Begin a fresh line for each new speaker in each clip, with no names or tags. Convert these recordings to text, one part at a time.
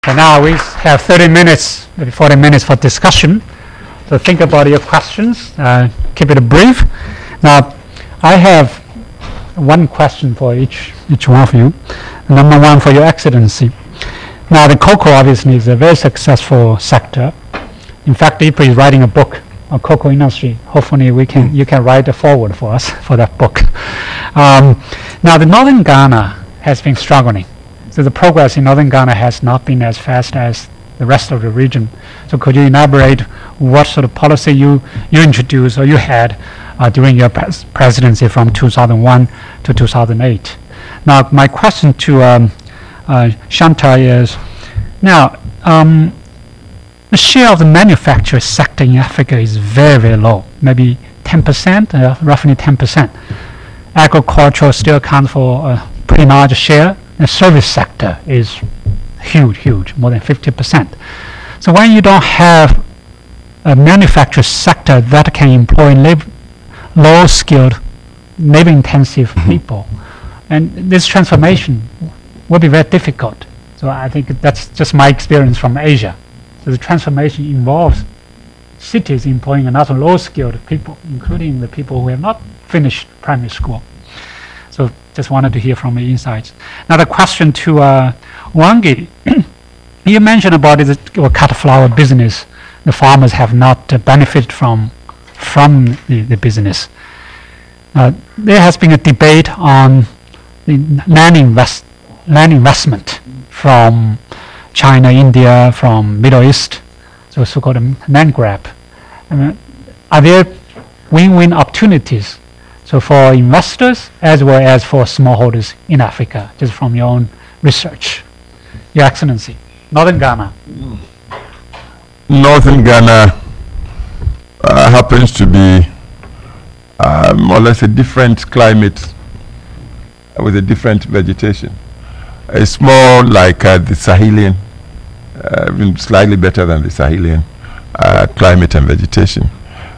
So now we have 30 minutes, maybe 40 minutes for discussion. So think about your questions. Keep it brief. Now, I have one question for each one of you. Number one, for Your Excellency. Now, the cocoa obviously is a very successful sector. In fact, IFPRI is writing a book on cocoa industry. Hopefully, you can write a foreword for us for that book. Now, the northern Ghana has been struggling. So the progress in northern Ghana has not been as fast as the rest of the region. So could you elaborate what sort of policy you introduced or you had during your presidency from 2001 to 2008? Now, my question to Shanta is, now, the share of the manufacturing sector in Africa is very, very low, maybe 10%, roughly 10%. Agriculture still accounts for a pretty large share. The service sector is huge, more than 50%. So when you don't have a manufacturing sector that can employ low-skilled, labor-intensive people, and this transformation will be very difficult. So I think that's just my experience from Asia. So the transformation involves cities employing a lot of low-skilled people, including the people who have not finished primary school. So just wanted to hear from your insights. Now the question to Wangi, you mentioned about the cut flower business. The farmers have not benefited from the business. There has been a debate on the land investment from China, India, from Middle East, so-called land grab. Are there win-win opportunities? So for investors as well as for smallholders in Africa, just from your own research. Your Excellency, Northern Ghana.
Northern Ghana happens to be more or less a different climate with a different vegetation. It's more like the Sahelian, slightly better than the Sahelian climate and vegetation.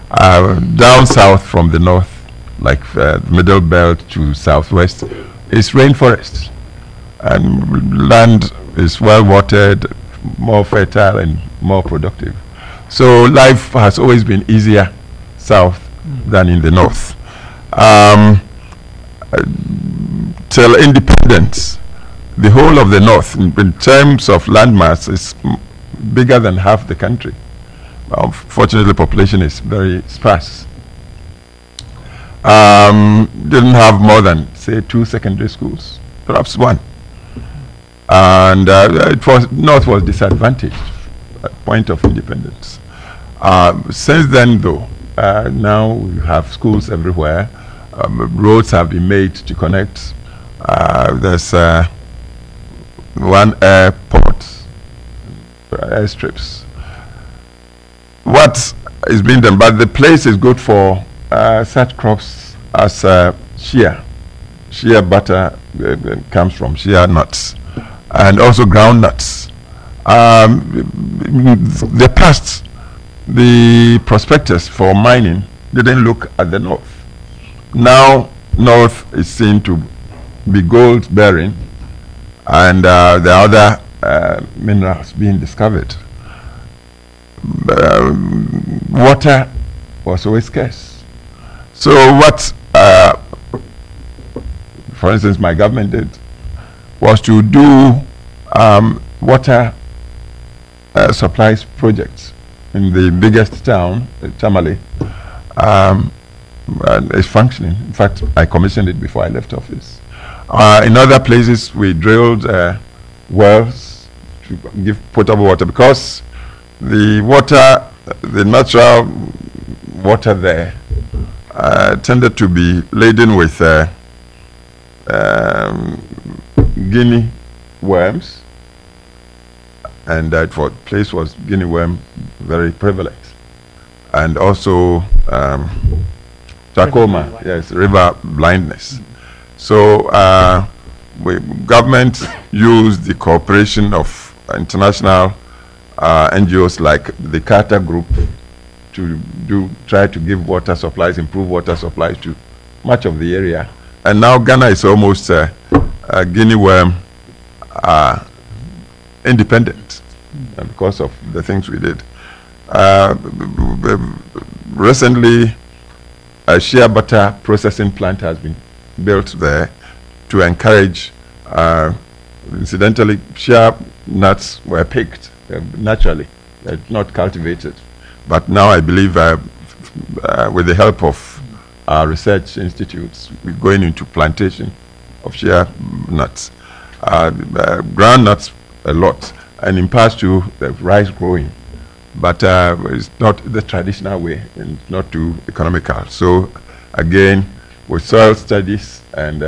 Down south from the north, like middle belt to southwest, is rainforest, and land is well watered, more fertile and more productive. So life has always been easier south than in the north. Till independence, the whole of the north, in terms of landmass, is bigger than half the country. Fortunately, population is very sparse. Didn't have more than, say, 2 secondary schools, perhaps one. And North was disadvantaged at point of independence. Since then, though, now we have schools everywhere. Roads have been made to connect. There's one airport, airstrips. What is being done? But the place is good for such crops as shea. Shea butter comes from shea nuts, and also ground nuts. The past, the prospectus for mining didn't look at the north. Now, north is seen to be gold bearing, and the other minerals being discovered. Water was always scarce. So what, for instance, my government did was to do water supplies projects in the biggest town, Tamale. It's functioning. In fact, I commissioned it before I left office. In other places, we drilled wells to give potable water, because the water, the natural water there, tended to be laden with guinea worms, and that place was guinea worm very prevalent, and also trachoma, yes, river blindness. So government used the cooperation of international NGOs like the Carter Group to try to give water supplies, improve water supplies to much of the area. And now Ghana is almost a guinea worm independent because of the things we did. Recently, a shea butter processing plant has been built there to encourage, incidentally, shea nuts were picked naturally, not cultivated. But now I believe with the help of our research institutes, we're going into plantation of shea nuts. Groundnuts a lot, and in past too, the rice growing. But it's not the traditional way and not too economical. So again, with soil studies and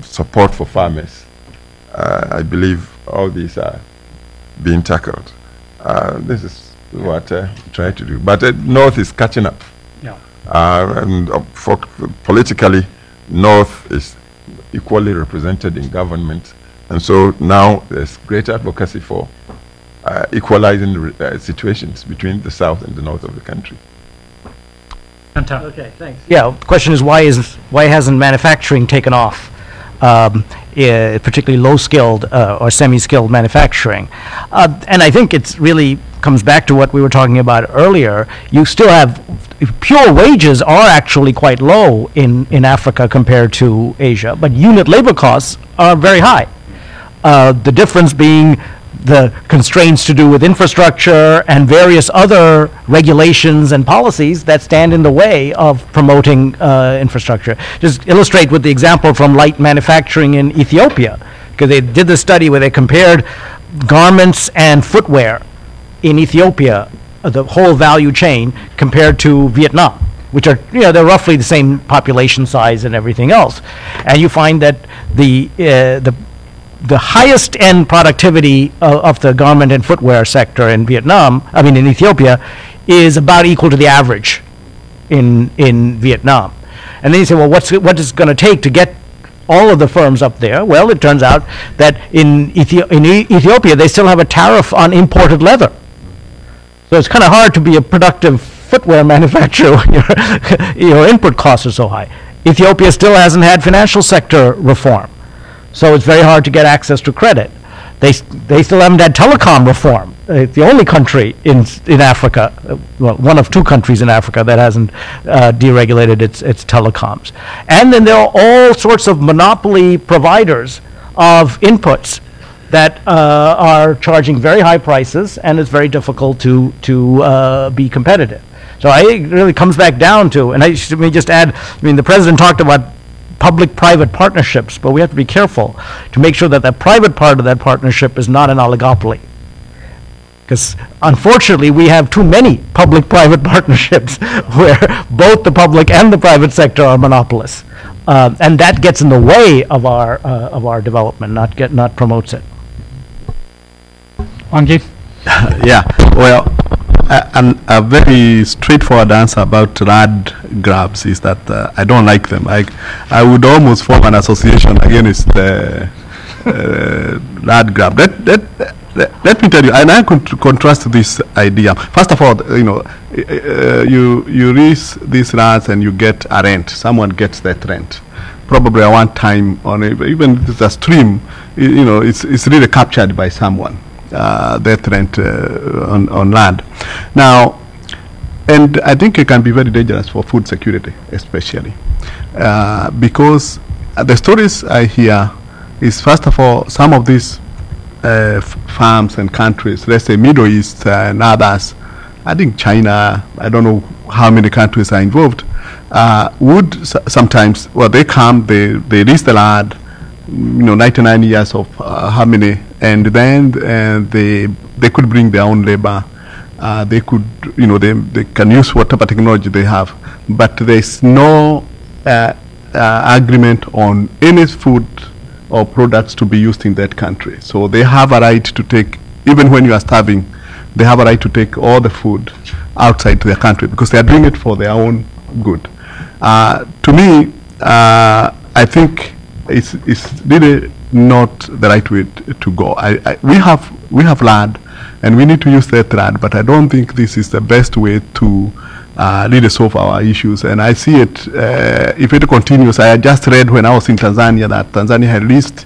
support for farmers, I believe all these are being tackled. This is what I try to do. But North is catching up.
Yeah.
And politically, North is equally represented in government. And so now there's greater advocacy for equalizing situations between the South and the North of the country.
Okay, thanks. Yeah, the question is why hasn't manufacturing taken off, particularly low-skilled or semi-skilled manufacturing? And I think it's really comes back to what we were talking about earlier. You still have pure wages are actually quite low in Africa compared to Asia, but unit labor costs are very high. The difference being the constraints to do with infrastructure and various other regulations and policies that stand in the way of promoting infrastructure. Just illustrate with the example from light manufacturing in Ethiopia, because they did the study where they compared garments and footwear in Ethiopia, the whole value chain, compared to Vietnam, which are, they're roughly the same population size and everything else. And you find that the highest end productivity of the garment and footwear sector in in Ethiopia, is about equal to the average in Vietnam. And then you say, well, what is it going to take to get all of the firms up there? Well, it turns out that in Ethiopia, they still have a tariff on imported leather. So it's kind of hard to be a productive footwear manufacturer when your input costs are so high. Ethiopia still hasn't had financial sector reform. So it's very hard to get access to credit. They still haven't had telecom reform. It's the only country in Africa, well, one of two countries in Africa that hasn't deregulated its telecoms. And then there are all sorts of monopoly providers of inputs that are charging very high prices, and it's very difficult to be competitive. So it really comes back down to, and let me just add, the president talked about public-private partnerships, but we have to be careful to make sure that the private part of that partnership is not an oligopoly. Because unfortunately, we have too many public-private partnerships where both the public and the private sector are monopolists. And that gets in the way of our development, not promotes it.
Wangi?
Yeah, well, a very straightforward answer about RAD grabs is that I don't like them. I would almost form an association against RAD grab. Let me tell you, and I could contrast this idea. First of all, you lease these RADs and you get a rent. Someone gets that rent. Probably at one time on even if it's a stream, it's really captured by someone. That rent on land. Now, and I think it can be very dangerous for food security, especially because the stories I hear is, first of all, some of these farms and countries, let's say Middle East and others, I think China, I don't know how many countries are involved, would sometimes, well, they come, they lease the land, 99 years of how many, and then they could bring their own labor. They could, they can use whatever technology they have, but there's no agreement on any food or products to be used in that country. So they have a right to take, even when you are starving, they have a right to take all the food outside their country because they are doing it for their own good. To me, I think it's really not the right way to go. We have land, and we need to use that land, but I don't think this is the best way to really solve our issues. And I see it, if it continues, I just read when I was in Tanzania that Tanzania had leased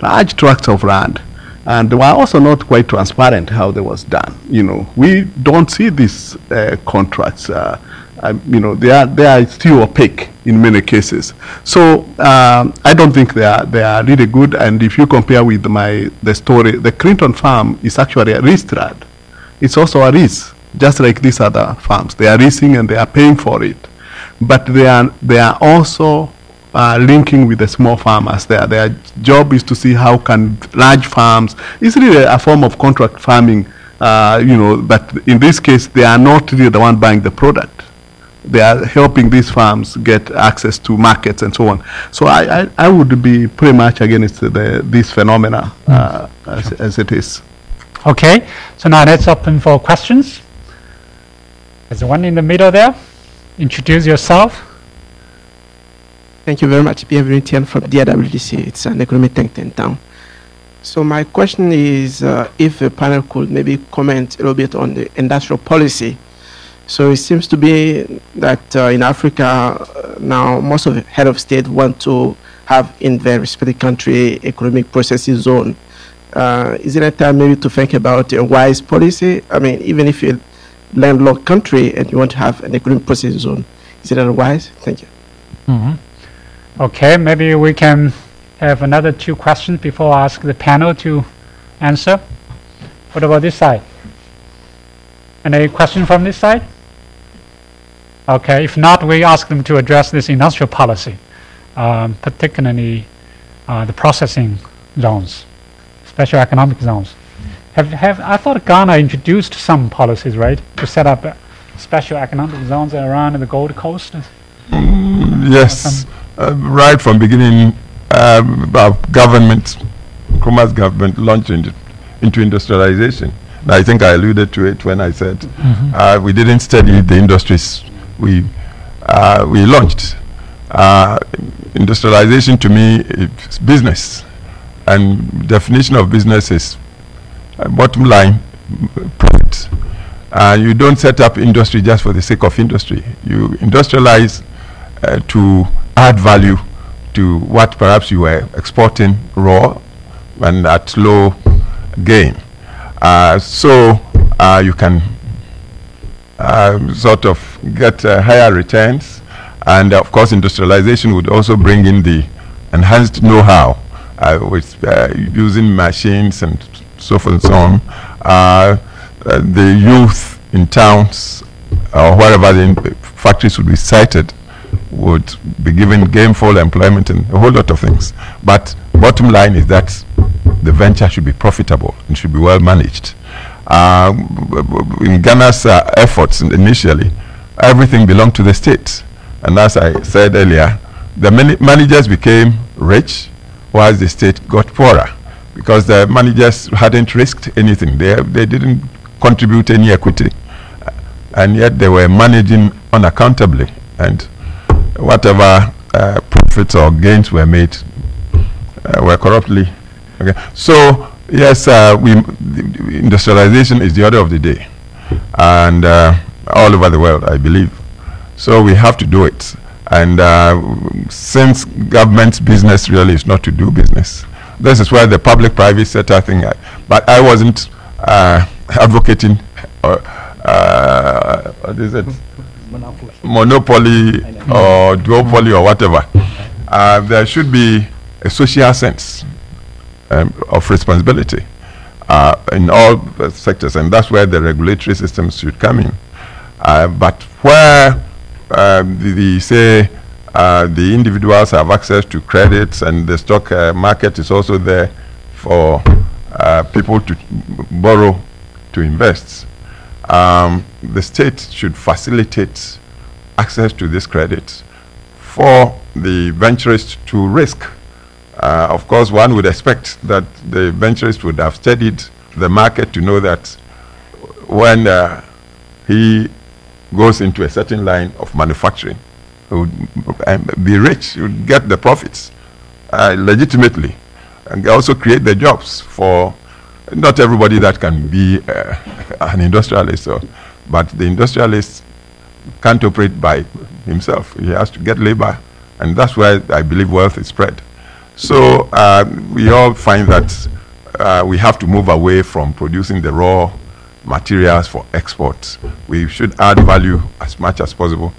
large tracts of land And they were also not quite transparent how they was done. You know, we don't see these contracts. You know, they are still opaque in many cases. So I don't think they are really good. And if you compare with the story, the Clinton farm is actually a registered. It's also a risk, just like these other farms. They are risking and they are paying for it. But they are also linking with the small farmers. Their job is to see how can large farms. It's really a form of contract farming, you know. But in this case, they are not really the one buying the product. They are helping these farms get access to markets and so on. So I would be pretty much against this phenomena as it is.
Okay, so now let's open for questions. There's one in the middle there. Introduce yourself.
Thank you very much. Pierre Vincent from DIWDC. It's an economic think tank down. So my question is if the panel could maybe comment a little bit on the industrial policy. So it seems to be that in Africa now most of the head of state want to have in their respective country economic processing zone. Is it a time maybe to think about a wise policy? I mean, even if you're a landlocked country and you want to have an economic processing zone, is it wise? Thank you.
Mm-hmm. Okay, maybe we can have another 2 questions before I ask the panel to answer. What about this side? Any question from this side? Okay, if not, we ask them to address this industrial policy, particularly the processing zones, special economic zones. I thought Ghana introduced some policies, right, to set up special economic zones around the Gold Coast?
Yes, right from beginning, our government, Nkrumah's government, launched into industrialization. I think I alluded to it when I said we didn't study the industries we launched. Industrialization to me is business, and definition of business is bottom line profit. You don't set up industry just for the sake of industry. You industrialize to add value to what perhaps you were exporting raw and at low gain. So you can sort of get higher returns, and of course industrialization would also bring in the enhanced know-how with using machines and so forth and so on. The youth in towns or wherever the factories would be sited would be given gainful employment and a whole lot of things. But bottom line is that the venture should be profitable and should be well managed. In Ghana's efforts initially, everything belonged to the state. And as I said earlier, the managers became rich while the state got poorer because the managers hadn't risked anything. They didn't contribute any equity. And yet they were managing unaccountably. And whatever profits or gains were made were corruptly. Okay. So yes, industrialization is the order of the day, and all over the world, I believe. So we have to do it. And since government's business really is not to do business, this is where the public-private sector thing. But I wasn't advocating what is it? Monopoly or duopoly or whatever. There should be a social sense of responsibility in all sectors, and that's where the regulatory systems should come in. But where the individuals have access to credits and the stock market is also there for people to borrow to invest, the state should facilitate access to this credit for the venturists to risk. Of course, one would expect that the venturist would have studied the market to know that when he goes into a certain line of manufacturing, he would be rich, he would get the profits legitimately, and also create the jobs for not everybody that can be an industrialist, but the industrialist can't operate by himself. He has to get labor, and that's where I believe wealth is spread. So we all find that we have to move away from producing the raw materials for export. We should add value as much as possible.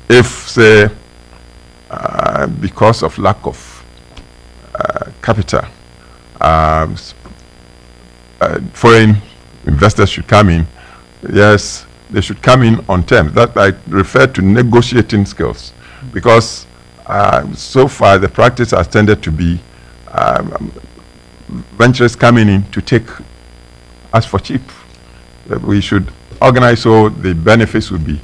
If, say, because of lack of capital, foreign investors should come in, yes, they should come in on terms. That I refer to negotiating skills, because so far the practice has tended to be ventures coming in to take us for cheap. We should organize so the benefits would be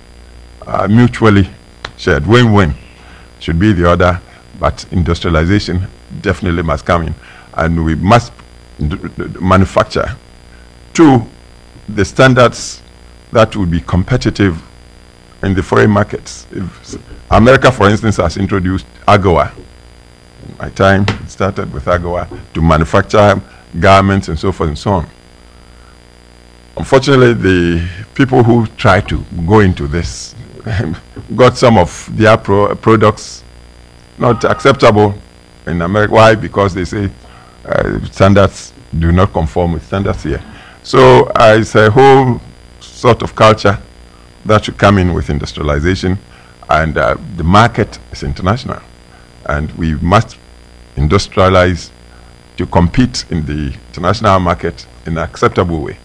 mutually shared. Win-win should be the order, but industrialization definitely must come in, and we must manufacture to the standards that will be competitive in the foreign markets. If America, for instance, has introduced AGOA. In my time, it started with AGOA to manufacture garments and so forth and so on. Unfortunately, the people who try to go into this got some of their products not acceptable in America. Why? Because they say standards do not conform with standards here. So it's a whole sort of culture that should come in with industrialization, and the market is international, and we must industrialize to compete in the international market in an acceptable way.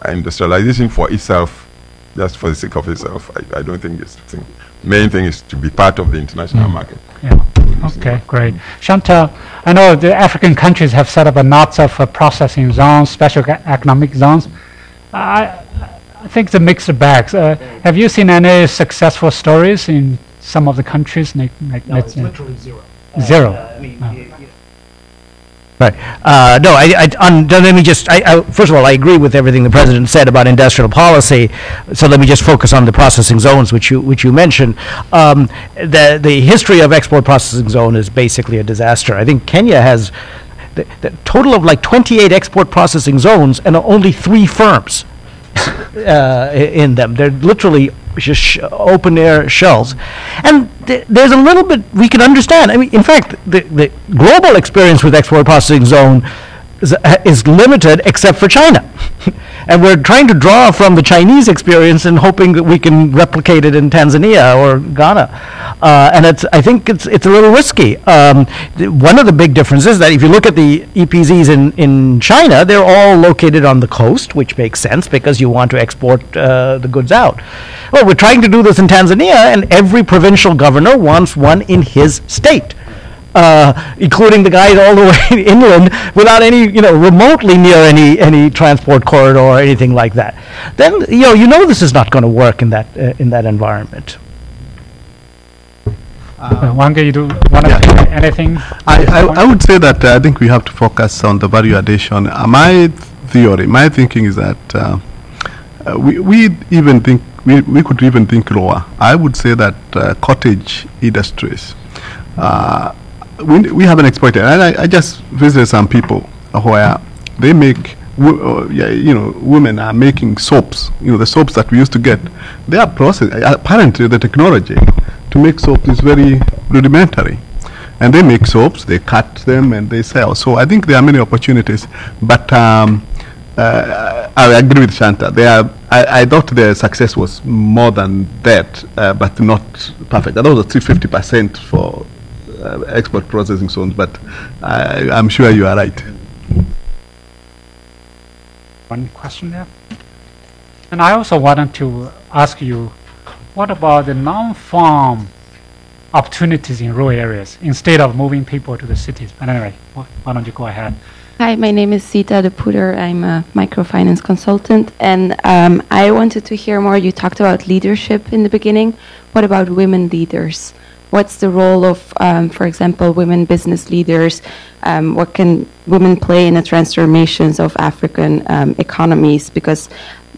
Industrialization for itself, just for the sake of itself, I don't think it's the thing. Main thing is to be part of the international market.
Yeah. Okay, great. Chantal, I know the African countries have set up a lots of processing zones, special economic zones. I think it's a mixed bag. Have you seen any successful stories in some of the countries?
No, it's literally zero.
Zero.
Right. No, let me just, first of all, I agree with everything the President said about industrial policy, so let me just focus on the processing zones, which you mentioned. The history of export processing zone is basically a disaster. I think Kenya has the total of like 28 export processing zones and only 3 firms in them. They're literally just open air shells, and there's a little bit we can understand. I mean, in fact, the global experience with export processing zone is limited, except for China. And we're trying to draw from the Chinese experience and hoping that we can replicate it in Tanzania or Ghana. And I think it's a little risky. One of the big differences is that if you look at the EPZs in China, they're all located on the coast, which makes sense because you want to export the goods out. Well, we're trying to do this in Tanzania, and every provincial governor wants one in his state. Including the guys all the way inland without any, remotely near any transport corridor or anything like that. Then, this is not going to work in that environment.
Wanga, you do want to say anything?
I would say that I think we have to focus on the value addition. My thinking is that we could even think lower. I would say that cottage industries. We haven't exploited, and I just visited some people where they make, women are making soaps. The soaps that we used to get, they are processed. Apparently, the technology to make soap is very rudimentary, and they make soaps, they cut them, and they sell. So I think there are many opportunities, but I agree with Shanta. I thought the success was more than that, but not perfect. That was 350% for export processing zones, but I'm sure you are right.
One question there. And I also wanted to ask you, what about the non-farm opportunities in rural areas instead of moving people to the cities? But anyway, why don't you go ahead?
Hi, my name is Sita Deputer. I'm a microfinance consultant, and I wanted to hear more. You talked about leadership in the beginning. What about women leaders? What's the role of, for example, women business leaders? What can women play in the transformations of African economies? Because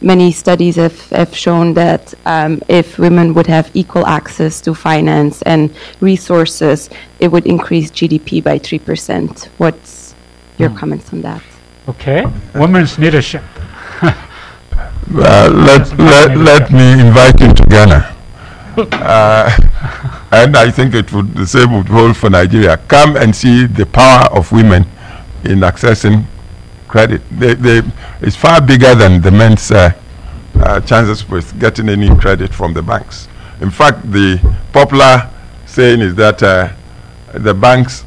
many studies have shown that if women would have equal access to finance and resources, it would increase GDP by 3%. What's your comments on that?
Okay, women's leadership.
Let me invite you to Ghana. And I think the same would hold for Nigeria. Come and see the power of women in accessing credit. It's far bigger than the men's chances with getting any credit from the banks. In fact, the popular saying is that the banks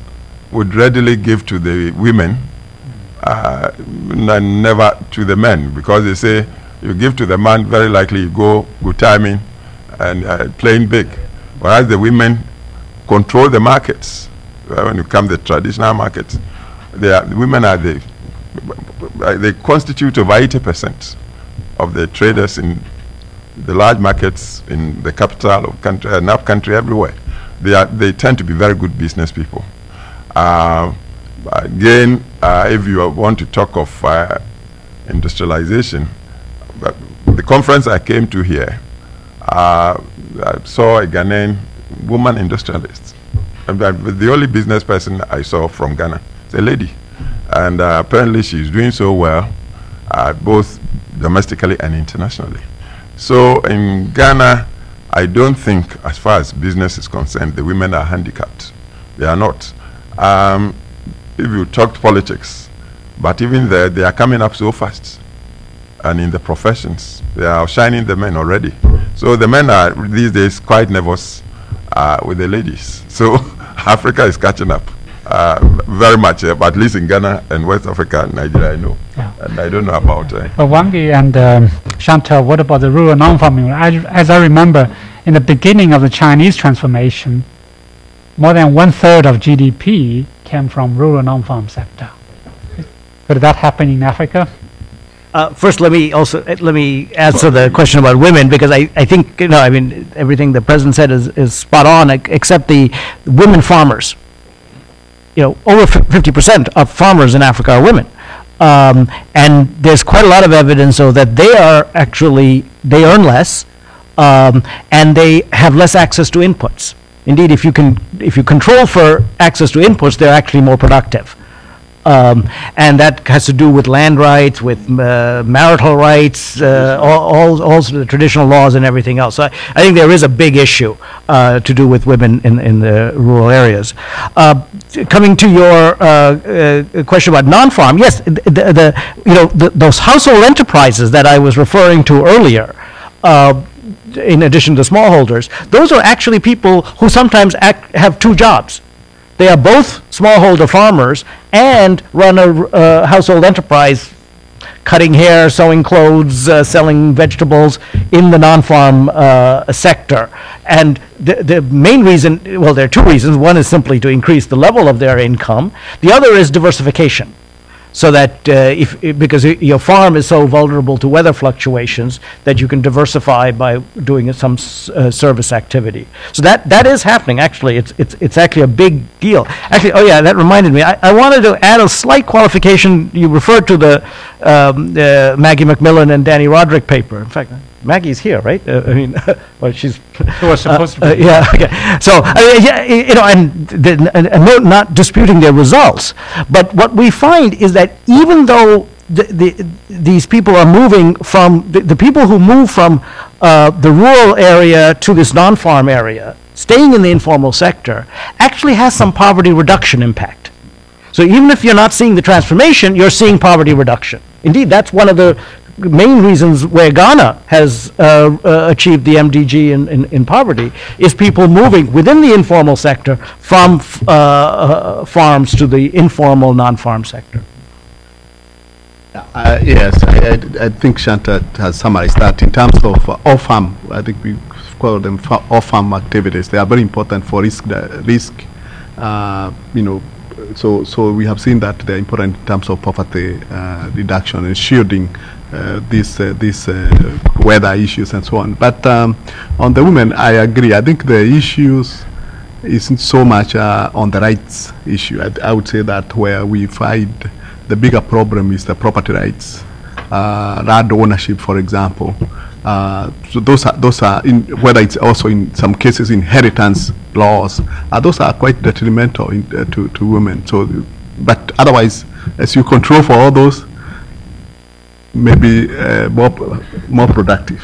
would readily give to the women and never to the men, because they say you give to the man, very likely you go good timing and playing big, whereas the women control the markets. When you come to the traditional markets, the women are they constitute over 80% of the traders in the large markets in the capital of country and up country everywhere. They tend to be very good business people. Again, if you want to talk of industrialization, the conference I came to here, I saw a Ghanaian woman industrialist. The only business person I saw from Ghana is a lady. And apparently she's doing so well, both domestically and internationally. So in Ghana, I don't think, as far as business is concerned, the women are handicapped. They are not. If you talk politics, but even there, they are coming up so fast. And in the professions, they are outshining the men already. So the men are these days quite nervous with the ladies. So Africa is catching up very much, but at least in Ghana and West Africa and Nigeria, I know. Yeah. And I don't know about...
But Wangi and Chantal, what about the rural non-farming? As I remember, in the beginning of the Chinese transformation, more than 1/3 of GDP came from rural non-farm sector. Could that happen in Africa?
First, let me answer the question about women, because I think, I mean, everything the President said is spot on, except the women farmers. Over 50% of farmers in Africa are women. And there's quite a lot of evidence, though, that they earn less, and they have less access to inputs. Indeed, if you control for access to inputs, they're actually more productive. And that has to do with land rights, with marital rights, all the traditional laws and everything else. So I think there is a big issue to do with women in the rural areas. Coming to your question about non-farm, yes, those household enterprises that I was referring to earlier, in addition to smallholders, those are actually people who sometimes have two jobs. They are both smallholder farmers and run a household enterprise, cutting hair, sewing clothes, selling vegetables in the non-farm sector. And the main reason, well, there are two reasons. One is simply to increase the level of their income. The other is diversification. So that because your farm is so vulnerable to weather fluctuations, that you can diversify by doing some service activity. So that is happening. Actually, it's actually a big deal. Actually, oh yeah, that reminded me. I wanted to add a slight qualification. You referred to the Maggie McMillan and Danny Roderick paper. In fact, Maggie's here, right? I mean, well, she's.
She was supposed to be.
Yeah. Okay. So and not disputing their results, but what we find is that even though these people are moving from the people who move from the rural area to this non-farm area, staying in the informal sector, actually has some poverty reduction impact. So even if you're not seeing the transformation, you're seeing poverty reduction. Indeed, that's one of the main reasons where Ghana has achieved the MDG in poverty, is people moving within the informal sector from farms to the informal non-farm sector.
Yes, I think Shanta has summarized that. In terms of off-farm, I think we call them off-farm activities. They are very important for risk. So we have seen that they're important in terms of poverty reduction and shielding these weather issues and so on. But on the women, I agree. I think the issues isn't so much on the rights issue. I would say that where we find the bigger problem is the property rights, land ownership, for example. So those are whether it's also in some cases inheritance laws, those are quite detrimental to women. So, but otherwise, as you control for all those, maybe more productive.